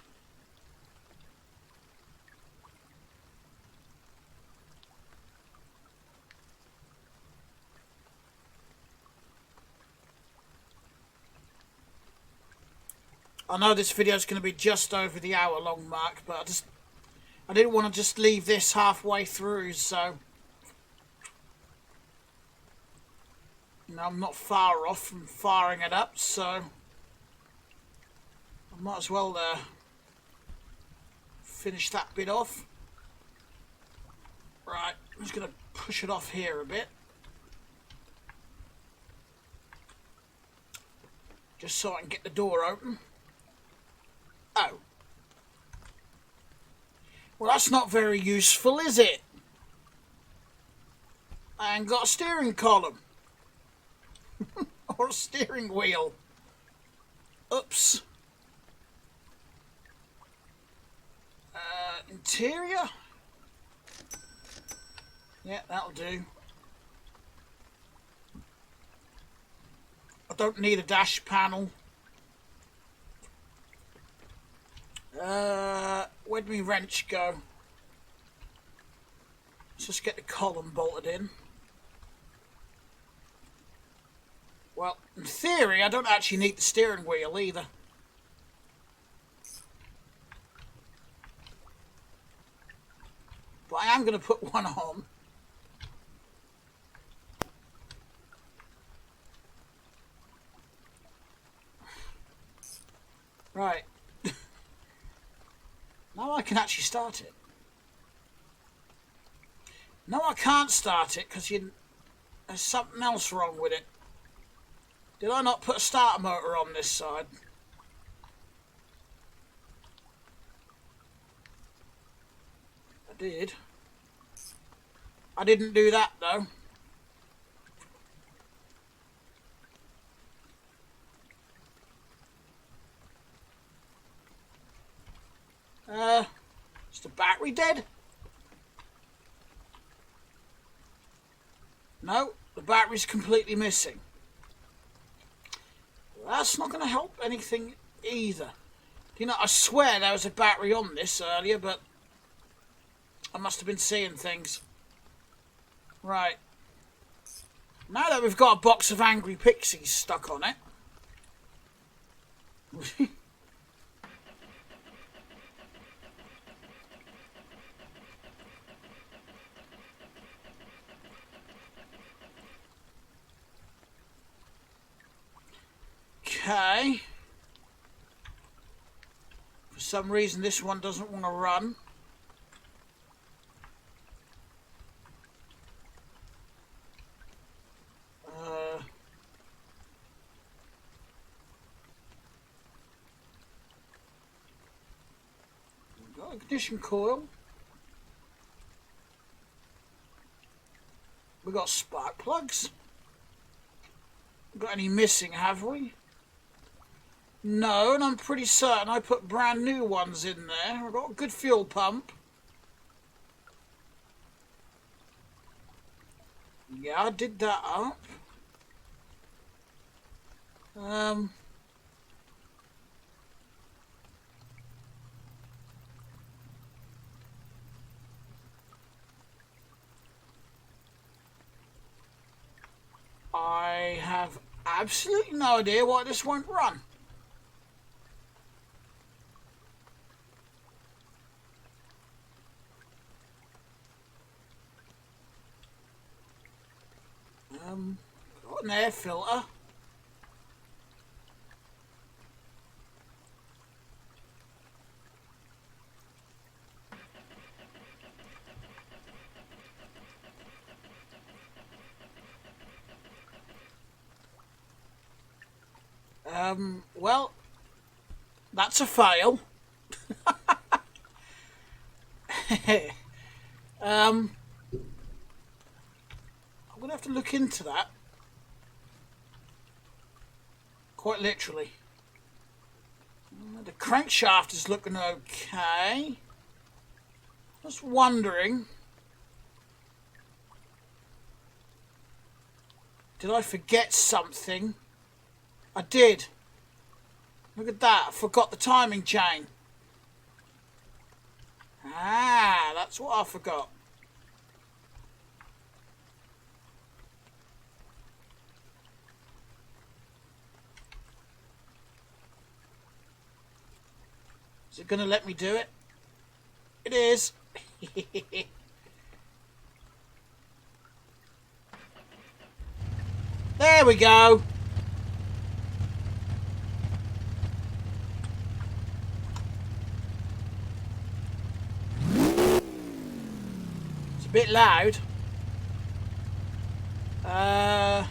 I know this video is going to be just over the hour long mark, but I didn't want to just leave this halfway through, so I'm not far off from firing it up, so I might as well finish that bit off. Right, I'm just going to push it off here a bit. Just so I can get the door open. Oh. Well, that's not very useful, is it? I ain't got a steering column. Or a steering wheel. Oops. Interior? Yeah, that'll do. I don't need a dash panel. Where'd my wrench go? Let's just get the column bolted in. Well, in theory, I don't actually need the steering wheel either. But I am going to put one on. Right. Now I can actually start it. No, I can't start it because there's something else wrong with it. Did I not put a starter motor on this side? I did. I didn't do that though. Is the battery dead? No, the battery's completely missing. Well, that's not going to help anything either. You know, I swear there was a battery on this earlier, but I must have been seeing things. Right. Now that we've got a box of Angry Pixies stuck on it. Okay. For some reason this one doesn't want to run. Got ignition coil. We got spark plugs. Got any missing, have we? No, and I'm pretty certain I put brand new ones in there. I've got a good fuel pump. Yeah, I did that up. I have absolutely no idea why this won't run. Got an air filter. Well, that's a fail. I'm gonna have to look into that. Quite literally. The crankshaft is looking okay. Just wondering, did I forget something? I did. Look at that, I forgot the timing chain. Ah, that's what I forgot. Is it going to let me do it? It is. There we go. It's a bit loud. Oh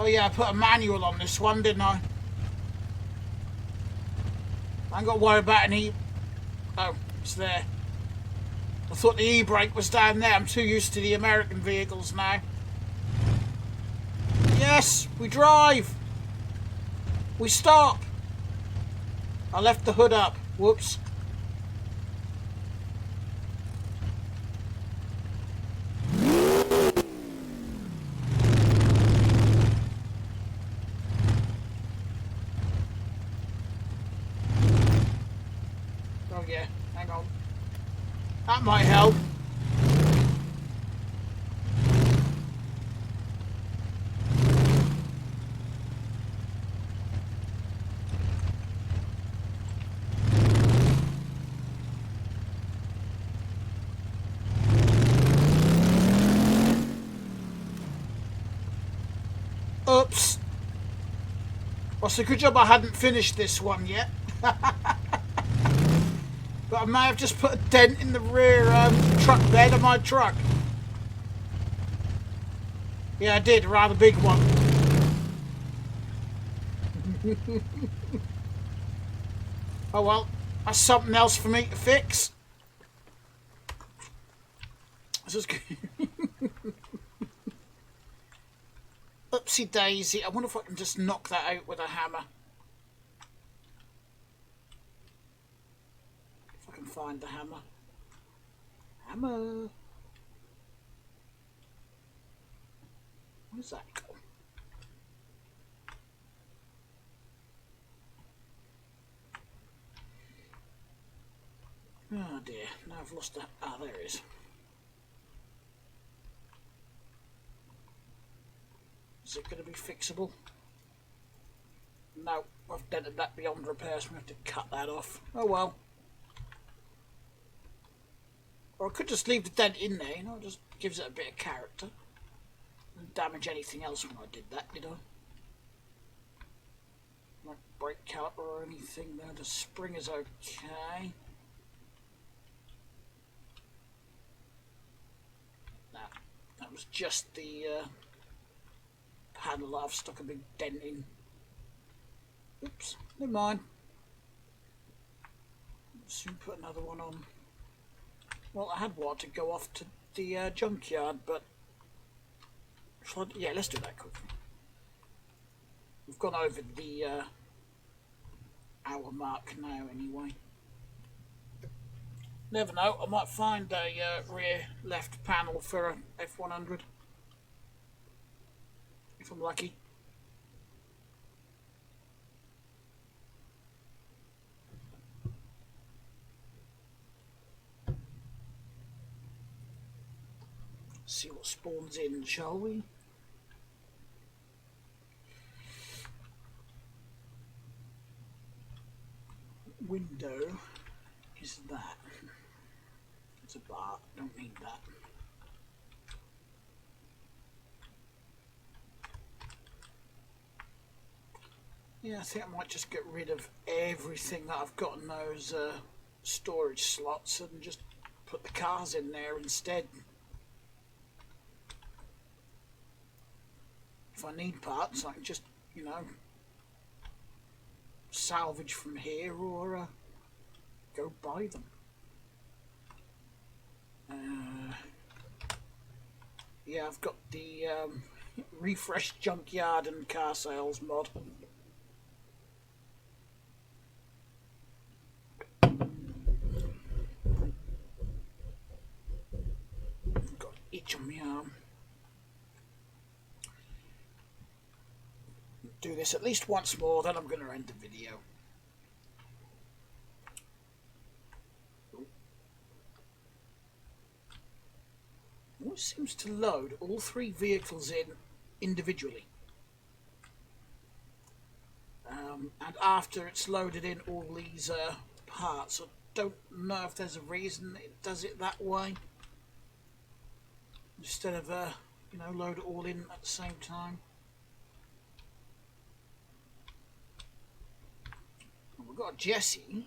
yeah, I put a manual on this one, didn't I? I ain't got to worry about any... Oh, it's there. I thought the e-brake was down there. I'm too used to the American vehicles now. Yes, we drive. We stop. I left the hood up. Whoops. Oh yeah, hang on. That might help. Oops. Well, it's a good job I hadn't finished this one yet. But I may have just put a dent in the rear truck bed of my truck. Yeah, I did. A rather big one. Oh well. That's something else for me to fix. This is good. Oopsie daisy. I wonder if I can just knock that out with a hammer. If I can find the hammer. Hammer. Where's that go? Oh dear. Now I've lost that. Ah, there it is. Is it going to be fixable? No, I've dented that beyond repair, so we have to cut that off. Oh well. Or I could just leave the dent in there, you know, it just gives it a bit of character. Didn't damage anything else when I did that, did I? Like brake caliper or anything there. The spring is okay. No, that was just the panel I've stuck a big dent in. Oops, never mind. Soon put another one on. Well, I had one to go off to the junkyard, but yeah, let's do that quickly. We've gone over the hour mark now, anyway. Never know, I might find a rear left panel for a F100 if I'm lucky. See what spawns in, shall we? Window is that? It's a bar, don't need that. Yeah, I think I might just get rid of everything that I've got in those storage slots and just put the cars in there instead. If I need parts, I can just, you know, salvage from here or go buy them. Yeah, I've got the refresh junkyard and car sales mod. Got itch on my arm. Do this at least once more, then I'm going to end the video. It seems to load all three vehicles in individually. And after it's loaded in all these parts, I don't know if there's a reason it does it that way instead of load it all in at the same time. Well, we've got Jesse.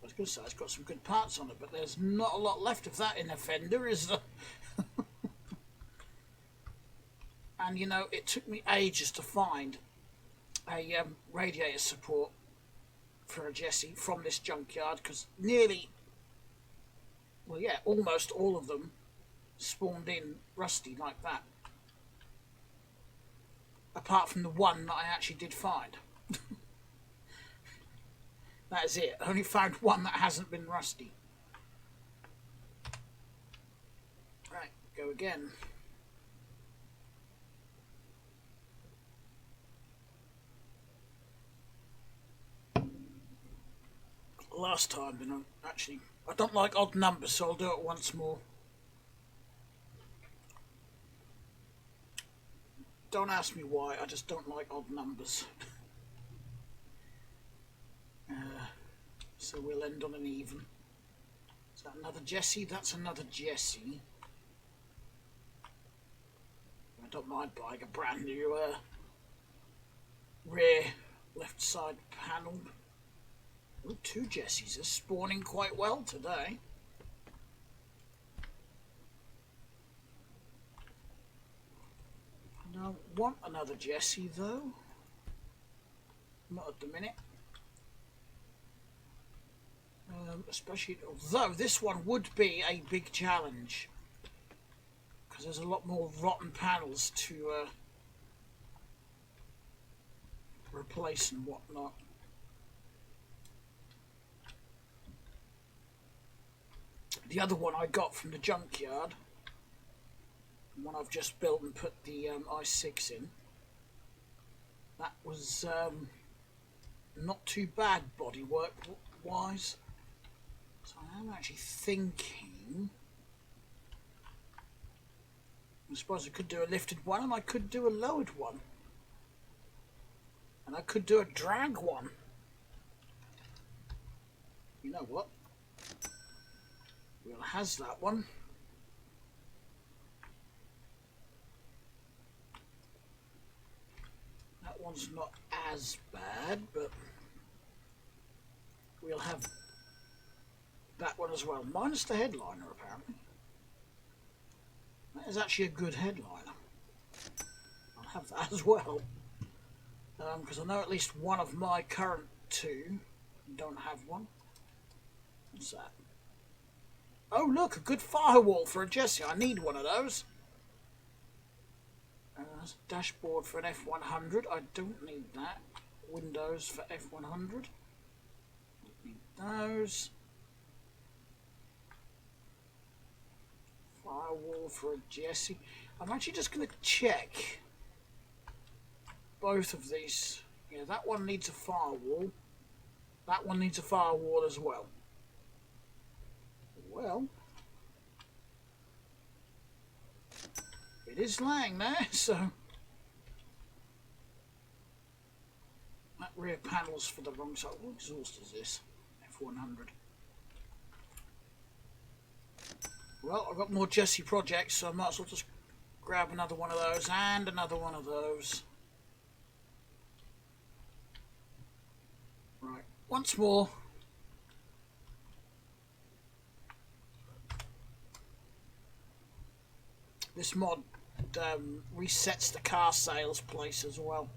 I was going to say it's got some good parts on it, but there's not a lot left of that in a fender, is there? And it took me ages to find a radiator support for a Jesse from this junkyard, because almost all of them spawned in rusty like that, apart from the one that I actually did find. That is it. I only found one that hasn't been rusty. Right, go again. Last time, I don't like odd numbers, so I'll do it once more. Don't ask me why, I just don't like odd numbers. So we'll end on an even. Is that another Jesse? That's another Jesse. I don't mind buying a brand new rear left side panel. Oh, 2 Jessies are spawning quite well today. I don't want another Jesse though. Not at the minute. Especially, although this one would be a big challenge, because there's a lot more rotten panels to replace and whatnot. The other one I got from the junkyard, the one I've just built and put the i6 in, that was not too bad bodywork wise. So I am actually thinking, I suppose I could do a lifted one and I could do a lowered one. And I could do a drag one. You know what? We'll has that one. That one's not as bad, but we'll have that one as well, minus the headliner apparently. That is actually a good headliner. I'll have that as well, because I know at least one of my current 2 don't have one. What's that? Oh look, a good firewall for a Jesse. I need one of those. Dashboard for an F100. I don't need that. Windows for F100. Don't need those. Firewall for a Jesse. I'm actually just going to check both of these. Yeah, that one needs a firewall. That one needs a firewall as well. Well, it is laying there, so that rear panel's for the wrong side. What exhaust is this? F100. Well, I've got more Jesse projects, so I might as well just grab another one of those and another one of those. Right, once more. This mod resets the car sales place as well.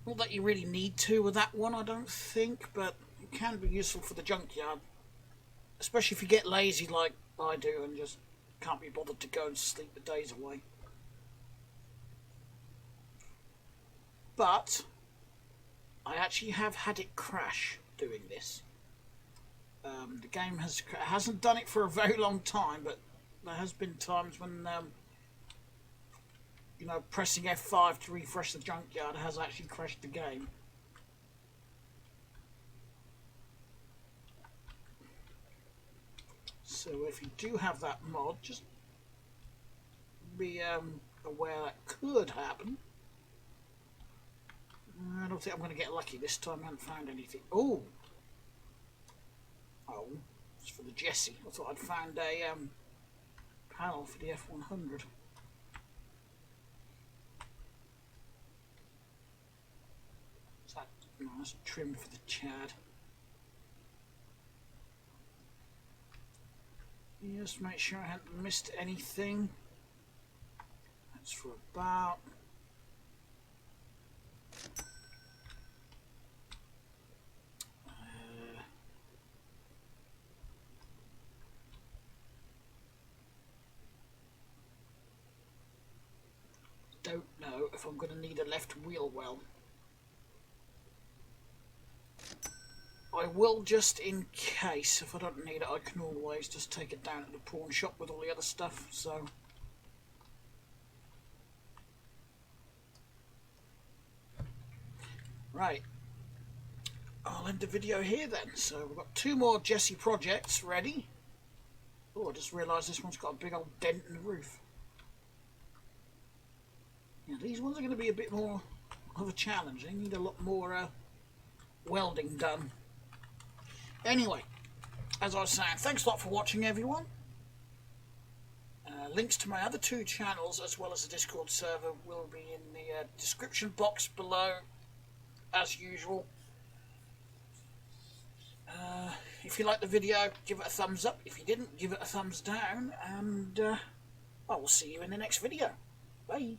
Not that you really need to with that one, I don't think, but it can be useful for the junkyard. Especially if you get lazy like I do and just can't be bothered to go and sleep the days away. But I actually have had it crash doing this. The game hasn't done it for a very long time, but there has been times when pressing F5 to refresh the junkyard has actually crashed the game. So if you do have that mod, just be aware that could happen. I don't think I'm going to get lucky this time. I haven't found anything. Oh, it's for the Jessie. I thought I'd found a panel for the F100. Is that nice trim for the Chad? Just make sure I haven't missed anything. That's for about. Don't know if I'm going to need a left wheel well. I will, just in case. If I don't need it, I can always just take it down to the pawn shop with all the other stuff. So right, I'll end the video here then. So we've got 2 more Jessie projects ready. Oh, I just realised this one's got a big old dent in the roof. Yeah, these ones are going to be a bit more of a challenge. They need a lot more welding done. Anyway, as I was saying, thanks a lot for watching, everyone. Links to my other 2 channels, as well as the Discord server, will be in the description box below, as usual. If you liked the video, give it a thumbs up. If you didn't, give it a thumbs down. And I will see you in the next video. Bye.